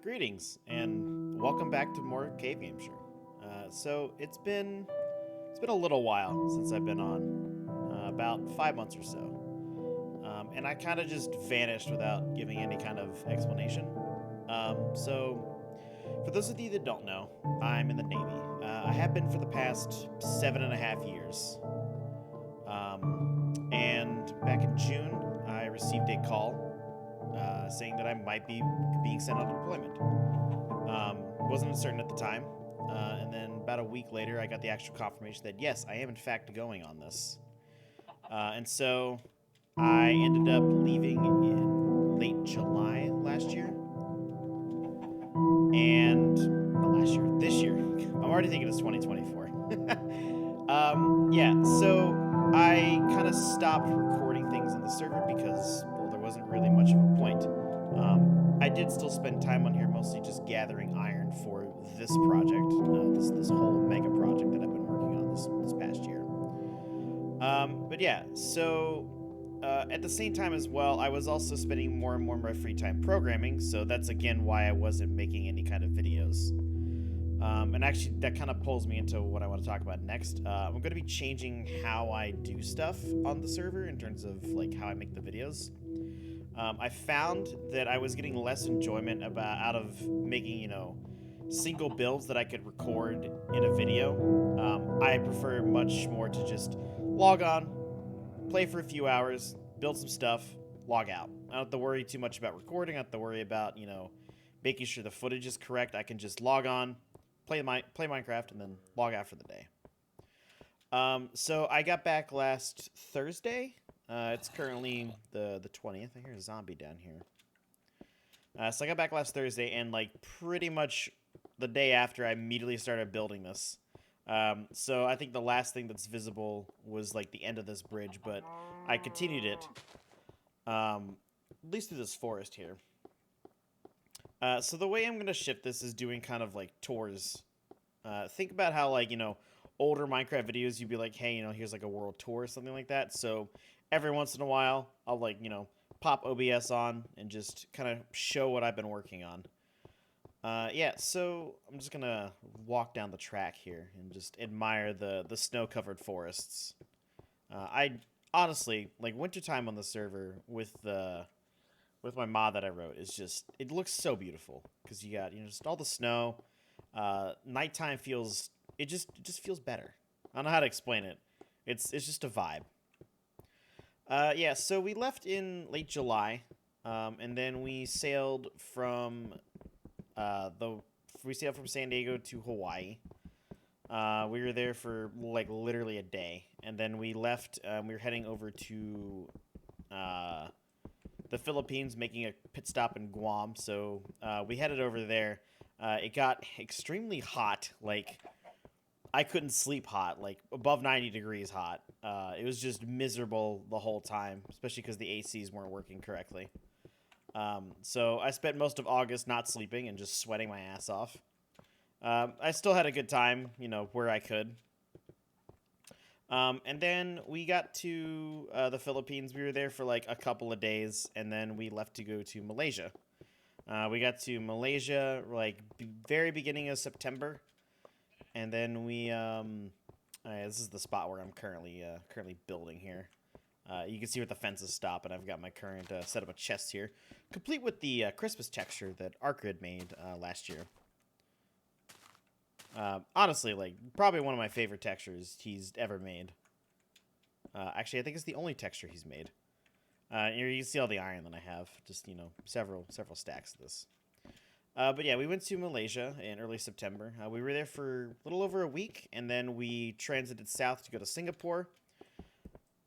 Greetings and welcome back to more Gameshire. So it's been a little while since I've been on, about 5 months or so, and I kind of just vanished without giving any kind of explanation. So for those of you that don't know, I'm in the Navy. I have been for the past 7.5 years. And back in June, I received a call saying that I might be being sent on deployment. Wasn't certain at the time, and then about a week later, I got the actual confirmation that yes, I am in fact going on this. And so I ended up leaving in late July last year, and not last year, this year. I'm already thinking it's 2024. Yeah, so I kind of stopped recording things on the server because, well, there wasn't really much of a point. I did still spend time on here, mostly just gathering iron for this project, this whole mega project that I've been working on this past year. But yeah, so at the same time as well, I was also spending more and more of my free time programming, so that's again why I wasn't making any kind of videos. And actually, that kind of pulls me into what I want to talk about next. I'm going to be changing how I do stuff on the server in terms of like how I make the videos. I found that I was getting less enjoyment out of making, single builds that I could record in a video. I prefer much more to just log on, play for a few hours, build some stuff, log out. I don't have to worry too much about recording. I don't have to worry about, making sure the footage is correct. I can just log on, play Minecraft, and then log out for the day. So I got back last Thursday. It's currently the 20th. I hear a zombie down here. So I got back last Thursday, and like pretty much the day after, I immediately started building this. So I think the last thing that's visible was like the end of this bridge, but I continued it, at least through this forest here. So the way I'm going to shift this is doing kind of like tours. Think about how like, older Minecraft videos, you'd be like, hey, here's like a world tour or something like that. So every once in a while, I'll like, pop OBS on and just kind of show what I've been working on. Yeah, so I'm just going to walk down the track here and just admire the snow-covered forests. I honestly, like wintertime on the server with my mod that I wrote is just, it looks so beautiful because you got, just all the snow. Nighttime feels, it just feels better. I don't know how to explain it. It's just a vibe. Yeah, so we left in late July, and then we sailed from San Diego to Hawaii. We were there for like literally a day, and then we left. We were heading over to the Philippines, making a pit stop in Guam. So we headed over there. It got extremely hot. Like I couldn't sleep hot, like above 90 degrees hot. It was just miserable the whole time, especially because the ACs weren't working correctly. So I spent most of August not sleeping and just sweating my ass off. I still had a good time, where I could. And then we got to the Philippines. We were there for like a couple of days, and then we left to go to Malaysia. We got to Malaysia like very beginning of September, and then we this is the spot where I'm currently building here. You can see where the fences stop, and I've got my current setup of chests here, complete with the Christmas texture that Arcrhid made last year. Honestly, like probably one of my favorite textures he's ever made. Actually, I think it's the only texture he's made. You can see all the iron that I have, just several stacks of this. But yeah, we went to Malaysia in early September. We were there for a little over a week, and then we transited south to go to Singapore.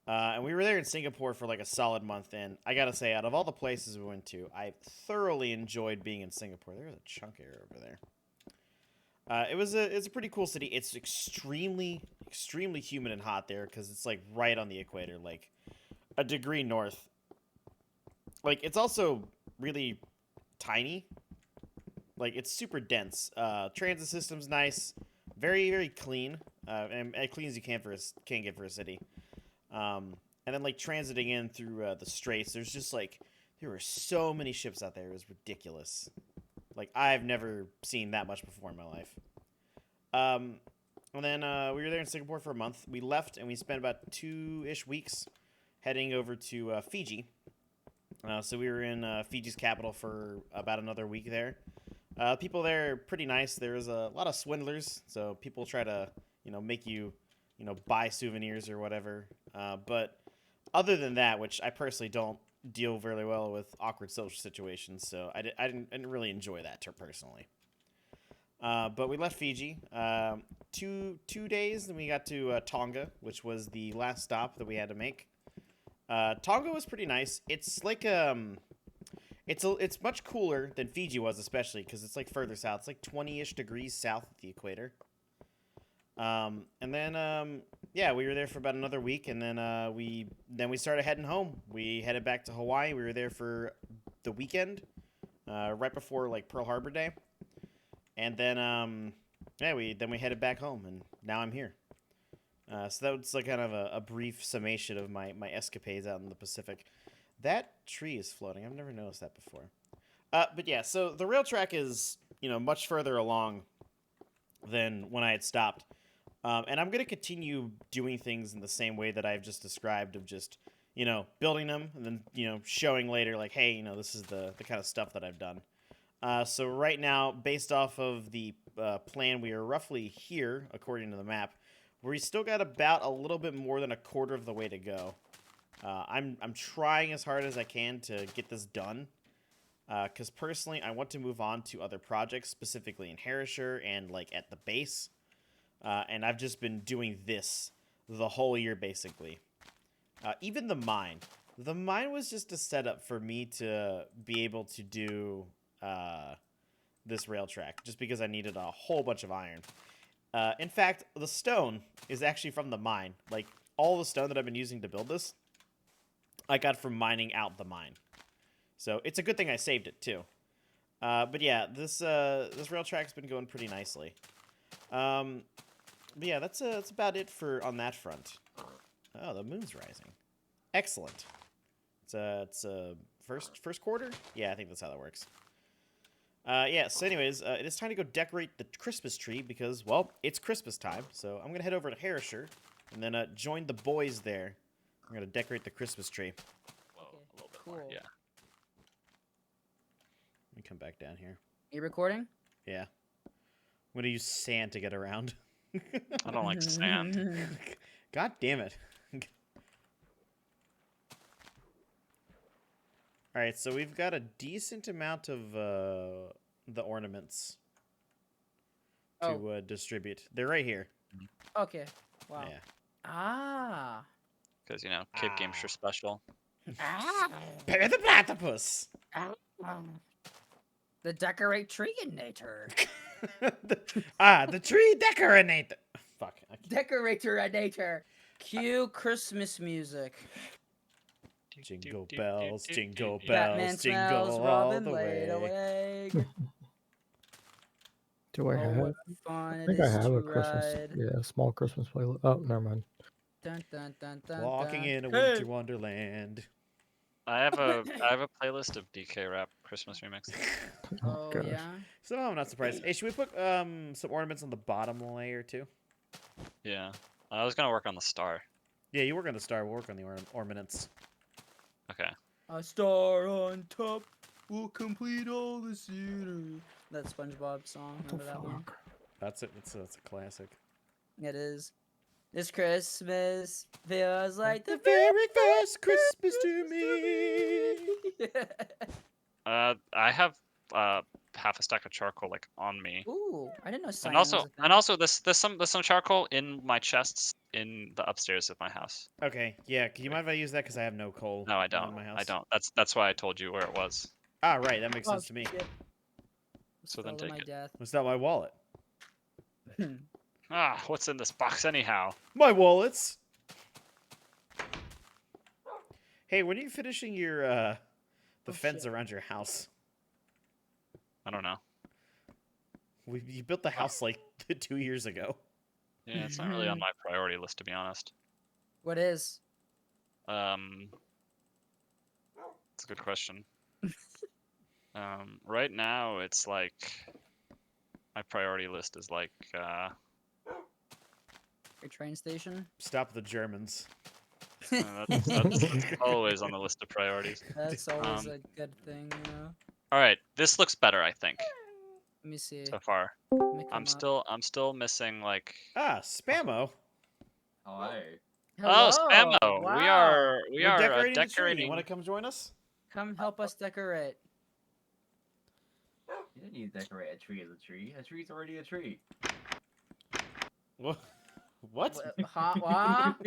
And we were there in Singapore for like a solid month, and I gotta say, out of all the places we went to, I thoroughly enjoyed being in Singapore. There's a chunk area over there. It's a pretty cool city. It's extremely humid and hot there because it's like right on the equator, like a degree north. Like it's also really tiny. Like it's super dense. Transit system's nice, very clean, and as clean as you can get for a city. And then like transiting in through the straits, there were so many ships out there. It was ridiculous. Like, I've never seen that much before in my life. And then we were there in Singapore for a month. We left and we spent about 2-ish weeks heading over to Fiji. So we were in Fiji's capital for about another week there. People there are pretty nice. There's a lot of swindlers, so people try to, make you, buy souvenirs or whatever. But other than that, which I personally don't deal very well with awkward social situations, so I didn't really enjoy that personally. But we left Fiji. 2 days, and we got to Tonga, which was the last stop that we had to make. Tonga was pretty nice. It's like it's much cooler than Fiji was, especially because it's like further south. It's like 20-ish degrees south of the equator. And then we were there for about another week, and then we started heading home. We headed back to Hawaii. We were there for the weekend, right before like Pearl Harbor Day, and then we headed back home, and now I'm here. So that was like kind of a brief summation of my escapades out in the Pacific. That tree is floating. I've never noticed that before. But yeah, so the rail track is, much further along than when I had stopped. And I'm going to continue doing things in the same way that I've just described of just, building them and then, showing later like, hey, this is the kind of stuff that I've done. So right now, based off of the plan, we are roughly here, according to the map. We still got about a little bit more than a quarter of the way to go. I'm trying as hard as I can to get this done. Because personally, I want to move on to other projects, specifically in Harrishire and like at the base. And I've just been doing this the whole year, basically. Even the mine. The mine was just a setup for me to be able to do this rail track, just because I needed a whole bunch of iron. In fact, the stone is actually from the mine. Like, all the stone that I've been using to build this, I got from mining out the mine. So, it's a good thing I saved it, too. But yeah, this rail track's been going pretty nicely. But yeah, that's about it on that front. Oh, the moon's rising. Excellent. It's first quarter? Yeah, I think that's how that works. So anyways, it is time to go decorate the Christmas tree because, well, it's Christmas time. So I'm going to head over to Harrishire and then join the boys there. I'm going to decorate the Christmas tree. Whoa, a little bit more, yeah. Let me come back down here. You recording? Yeah. I'm going to use sand to get around. I don't like sand. God damn it. Alright, so we've got a decent amount of the ornaments to distribute. They're right here. Okay. Wow. Yeah. Ah. Because, Kid Gameshire special. Pepper the platypus! The decorate tree-inator. The tree decorator. Fuck. Decorator-inator. Cue Christmas music. Jingle bells, jingle Batman bells, jingle smells, all Robin the laid a way. egg. Do I have? What fun I it think I is have to a Christmas, ride. small Christmas playlist. Oh, never mind. Dun, dun, dun, dun, Walking dun. in a winter wonderland. I have a playlist of DK rap Christmas remixes. Oh, gosh. yeah? Somehow I'm not surprised. Hey, should we put some ornaments on the bottom layer too? Yeah. I was gonna work on the star. Yeah, you work on the star. We'll work on the ornaments. Okay. A star on top will complete all the scenery. That SpongeBob song. What the Remember that one? fuck? That's it. That's a classic. It is. This Christmas feels like The very first Christmas to me. I have half a stack of charcoal on me. Ooh, I didn't know And cyan also, was a thing. and also, there's some charcoal in my chests in the upstairs of my house. Okay, yeah. Can you mind if I use that because I have no coal? No, I in don't. my house. I don't. That's why I told you where it was. Ah, right. That makes Oh, sense to me. shit. So then Stole take my it. death. What's not my wallet? What's in this box anyhow? My wallets. Hey, when are you finishing your the fence shit. around your house? I don't know. You built the house like 2 years ago. Yeah, it's not really on my priority list, to be honest. What is? It's a good question. Right now, it's like my priority list is like A train station. Stop the Germans. that's always on the list of priorities. That's always Um, a good thing. All right, this looks better, I think, Let me see. so far. Let me I'm come up. still missing like. Ah, Spammo. Hi. Oh, Hello. Spammo! Wow. We We're are decorating the tree. decorating. You want to come join us? Come help us decorate. You don't need to decorate a tree as a tree. A tree's already a tree. What? What? What?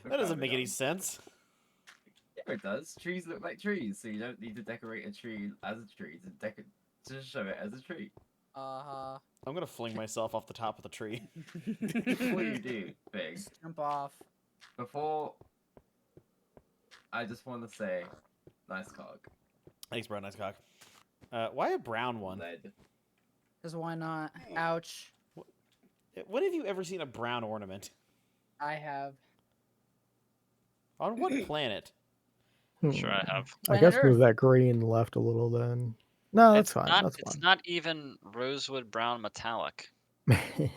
That doesn't make any sense. Yeah, it does. Trees look like trees, so you don't need to decorate a tree as a tree to show it as a tree. Uh-huh. I'm gonna fling myself off the top of the tree. Before you do, Big, Just jump off. before I just want to say, nice cock. Thanks, bro. Nice cock. Why a brown one? Lead. Because why not? Ouch. When have you ever seen a brown ornament? I have. On what planet? Sure, I have. I Planet guess Earth. move that green left a little then. No, that's It's fine. not. That's It's not even rosewood brown metallic. fine.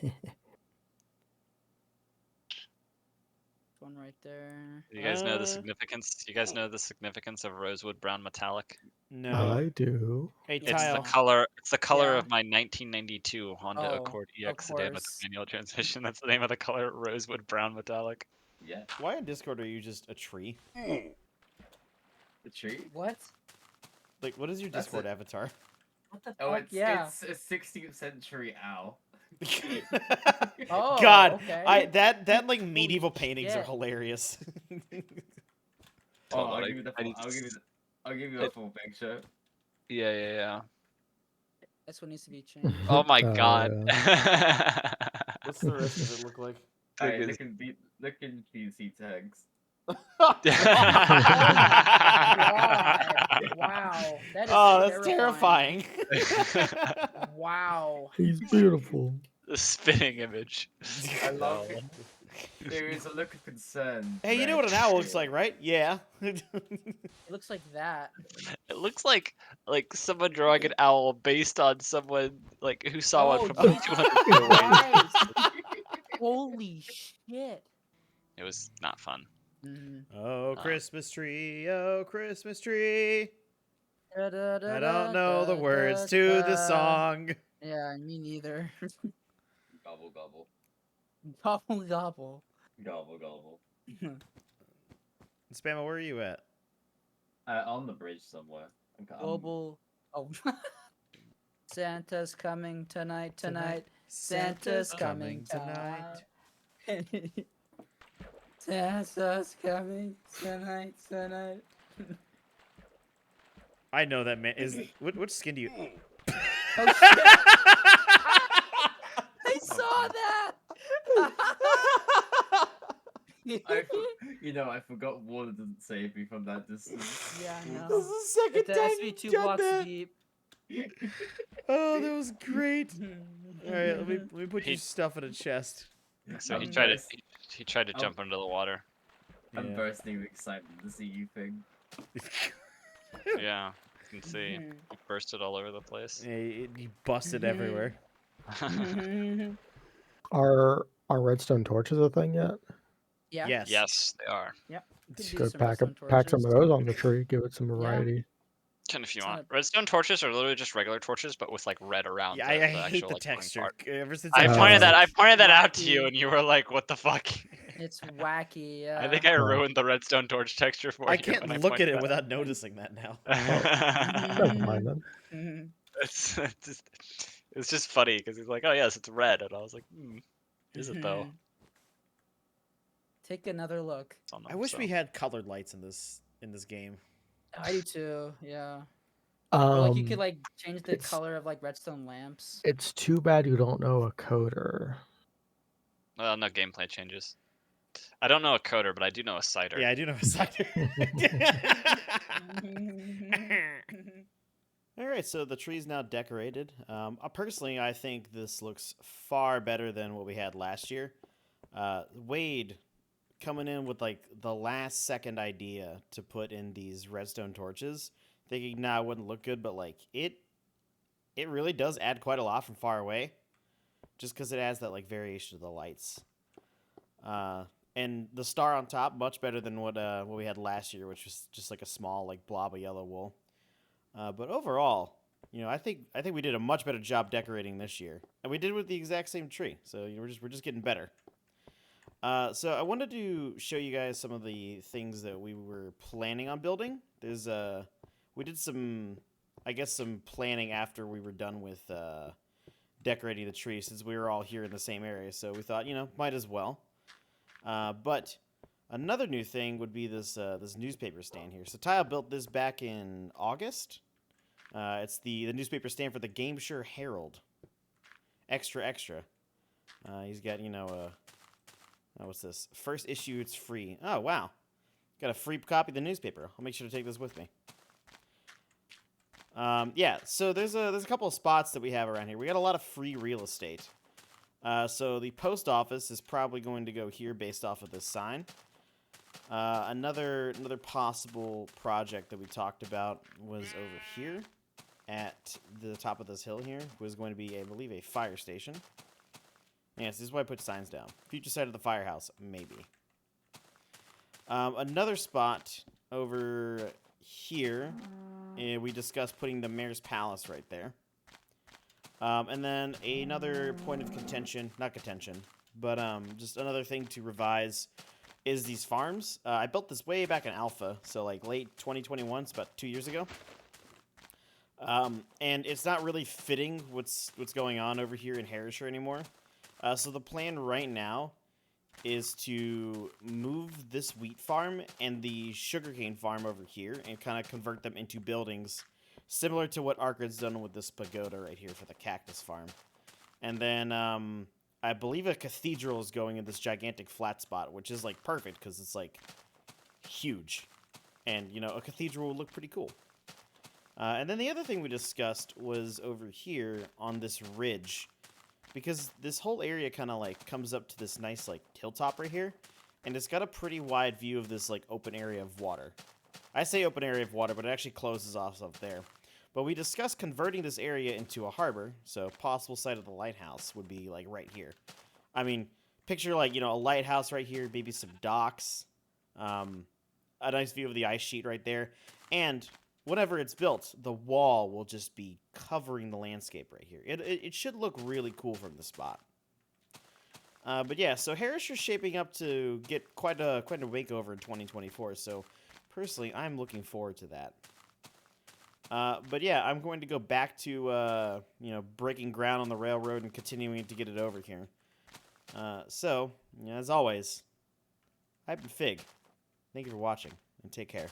One right there. You guys know the Uh, significance. You guys know the significance of rosewood brown metallic. No. I do. Hey, It's Tile. the color. It's the color Yeah. of my 1992 Honda Oh, Accord of EX sedan with course. manual transmission. That's the name of the color. Rosewood brown metallic. Yeah, Why in Discord are you just a tree? the tree. What? Like, what is your That's Discord it. avatar? What the Oh, fuck? it's Yeah. a 16th century owl. Oh, God, okay. that like medieval Holy paintings are shit. hilarious. Oh, Hold on, I'll I- give you the I full, need to I'll give you a full picture. Yeah. That's what needs to be changed. Oh my Oh, god. What's the rest of it look like? Alright, Look look in PC tags. God. Wow. That is Oh, that's terrifying. Wow. He's beautiful. The spinning image. I love it. There is a look of concern. Hey, you know what an owl looks like, right? Yeah. It looks like that. It looks like someone drawing an owl based on someone like who saw Oh, one from like Jesus 200 feet away. Christ. Holy shit. It was not fun. Mhm. Oh, Christmas tree, oh, Christmas tree. I I don't know the words to the song. Yeah, me neither. Gobble gobble. Gobble gobble. Gobble gobble. Spammo, where are you at? On the bridge somewhere. Global. Oh. Santa's coming tonight. Santa's coming tonight. Santa's coming tonight. I know that man. Which skin do you? Oh shit! I saw that. I forgot water doesn't save me from that distance. Yeah, I know. This is the second It has time to be you've 2 done blocks that. deep. Oh, that was great. All right, let me put your He- stuff in a chest. So he I'm tried to burst- he tried to I'm- jump into the water. I'm Yeah. bursting with excitement to see you thing. Yeah, you can see he bursted all over the place. Yeah, you busted everywhere. Are redstone torches a thing yet? Yeah. Yes. Yes, they are. You could Just do go some pack redstone some of torches. those on the tree. Give it some variety. Can if you It's want. not- Redstone torches are literally just regular torches, but with like red around. Yeah, the, I the hate actual, the like, glowing texture. part. Ever since I Uh, pointed that out to wacky. you, and you were like, "What the fuck?" It's wacky. Yeah. I think I Oh. ruined the redstone torch texture for I you. can't when look pointed at it that without noticing that now. out. Never mind then. Mhm. it's just funny because he's like, "Oh yes, it's red," and I was like, "Is it though?" Mhm. Take another look. It's on I them, wish so. we had colored lights in this game. I do too. Yeah. Or like you could Um, like change the it's- color of like redstone lamps. it's too bad you don't know a coder. Well, no gameplay changes. I don't know a coder, but I do know a cider. Yeah, I do know a cider. All right, so the tree's now decorated. Personally, I think this looks far better than what we had last year. Wade coming in with like the last second idea to put in these redstone torches, thinking, nah, it wouldn't look good, but like it really does add quite a lot from far away, just because it adds that like variation to the lights. And the star on top, much better than what we had last year, which was just like a small like blob of yellow wool. But overall, you know, I think we did a much better job decorating this year, and we did it with the exact same tree. So you know, we're just getting better. So I wanted to show you guys some of the things that we were planning on building. There's we did some, I guess, some planning after we were done with decorating the tree, since we were all here in the same area. So we thought, you know, might as well. But another new thing would be this this newspaper stand here. So Tile built this back in August. It's the newspaper stand for the Gameshire Herald. Extra, extra. He's got, you know, what's this? First issue, it's free. Oh, wow. Got a free copy of the newspaper. I'll make sure to take this with me. Yeah, so there's a couple of spots that we have around here. We got a lot of free real estate. So the post office is probably going to go here based off of this sign. Another possible project that we talked about was over here at the top of this hill here, was going to be, I believe, a fire station. Yes, this is why I put signs down. Future site of the firehouse, maybe. Another spot over here, we discussed putting the mayor's palace right there. And then another point of contention, not contention, but just another thing to revise is these farms. I built this way back in alpha, so like late 2021, it's about 2 years ago. And it's not really fitting what's going on over here in Harrishire anymore. So the plan right now is to move this wheat farm and the sugarcane farm over here and kind of convert them into buildings similar to what Arcrid's done with this pagoda right here for the cactus farm. And then I believe a cathedral is going in this gigantic flat spot, which is like perfect because it's like huge. And, you know, a cathedral will look pretty cool. And then the other thing we discussed was over here on this ridge, because this whole area kind of like comes up to this nice like hilltop right here, and it's got a pretty wide view of this like open area of water. I say open area of water, but it actually closes off up there. But we discussed converting this area into a harbor, so possible site of the lighthouse would be like right here. I mean, picture like, you know, a lighthouse right here, maybe some docks, a nice view of the ice sheet right there, and whenever it's built, the wall will just be covering the landscape right here. It should look really cool from the spot. But yeah, so Harrishire's shaping up to get quite a makeover in 2024. So personally, I'm looking forward to that. But yeah, I'm going to go back to you know, breaking ground on the railroad and continuing to get it over here. So, you know, as always, I've been Fig. Thank you for watching, and take care.